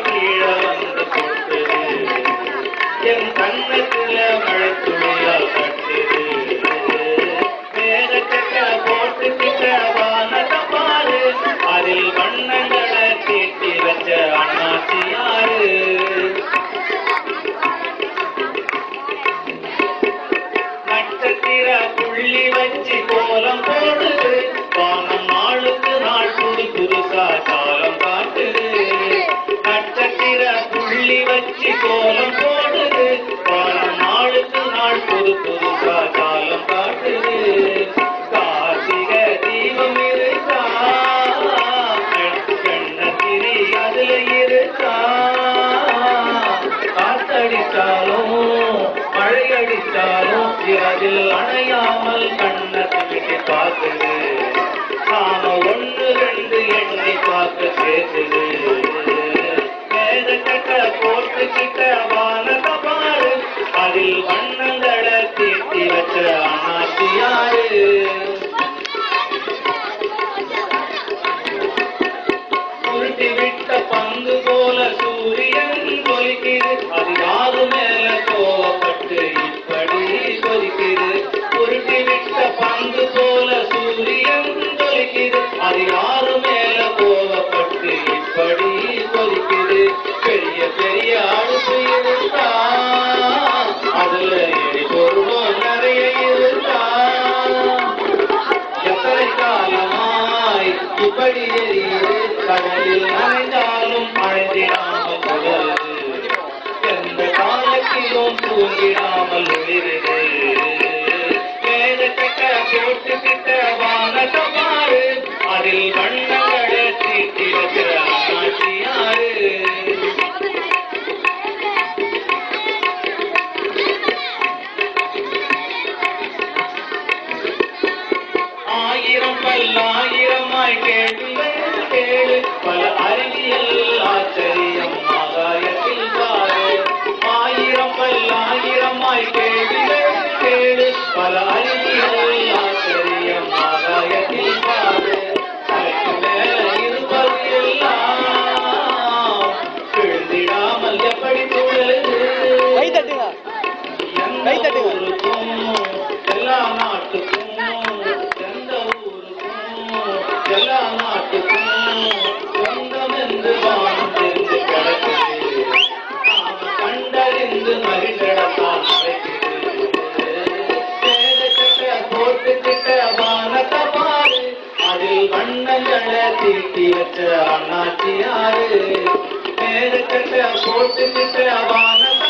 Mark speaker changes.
Speaker 1: கீழே வந்து கொட்டுது என் கண்ணத்துல மழைத்துளியால் கட்டுது மேகச்சட்ட போட்டுக்கிட்ட வானத்தை பாரு அதில் வண்ணங்களை தீட்டி வச்ச அண்ணாச்சி யாரு நட்சத்திர புள்ளி வச்சு கோலம் போடுது வானம் நாளுக்கு நாள் புது புதுசா காலம் காட்டுது நட்சத்திர புள்ளி வச்சு கோலம் போடுது வானம் நாளுக்கு நாள் புது புதுசா காலம் காட்டுது கார்த்திகை தீபம் இருக்கா கண்ணத்திரி அதுல இருக்கா காத்தடித்தாலும் மழை அடித்தாலும் அதில் அணையாமல் கண்ணத்தை விட்டு பார்க்குது நாம ஒன்று ரெண்டு எண்ணி பார்க்க பேசுது மேகச்சட்ட போட்டுக்கிட்ட வானத்தை பாரு அதில் வண்ணங்களை தீட்டி வச்ச அண்ணாச்சி யாரு உருட்டி விட்ட பங்கு போல சூரியன் கொலிக்குது அது யாரு மேல கோவப்பட்டு இப்படி கொதிக்குது உருட்டி விட்ட பங்கு போல சூரியன் கொலிக்குது அது யாரு மேல கோவப்பட்டு இப்படி கொதிக்குது பெரிய பெரிய அடுப்பு இருந்தா அதுல எரிபொருளும் நிறைய இருந்தா எத்தனை காலமாய் இப்படி எரியுது கடலில் நனைந்தாலும் அழைந்திடாமல் தொடருது எந்த காலத்திலும் தூங்கிடாமல் ஒளிருது மேகச்சட்ட போட்டுக்கிட்ட வானத்தை பாரு அதில் வண்ணங்களை தீட்டி வச்ச அண்ணாச்சி யாரு ஆயிரம் பல்லாயிரமாய் கேள்விகள் கேளு பல அறிவியல் ஆச்சரியம் ஆகாயத்தில் பாரு ஆயிரம் பல்லாயிரமாய் கேள்விகள் கேளு பல அறிவியல் ஆச்சரியம் ஆகாயத்தில் பாரு அதற்கு மேல இருப்பது எல்லாம் விழுந்திடாமல் எப்படி துழுது எந்த ஊருக்கும் எல்லா நாட்டுக்கும் எந்த ஊருக்கும் எல்லா நாட்டுக்கும் சொந்தம் என்று வானம் தெரிந்து கிடக்குது நாம கண்டறிந்து மகிழ்ச்சிடத்தான் மேகச்சட்ட போட்டுக்கிட்ட வானத்தை பாரு அதில் வண்ணங்களை தீட்டி வச்ச அண்ணாச்சி யாரு மேகச்சட்ட போட்டுக்கிட்ட வானத்தை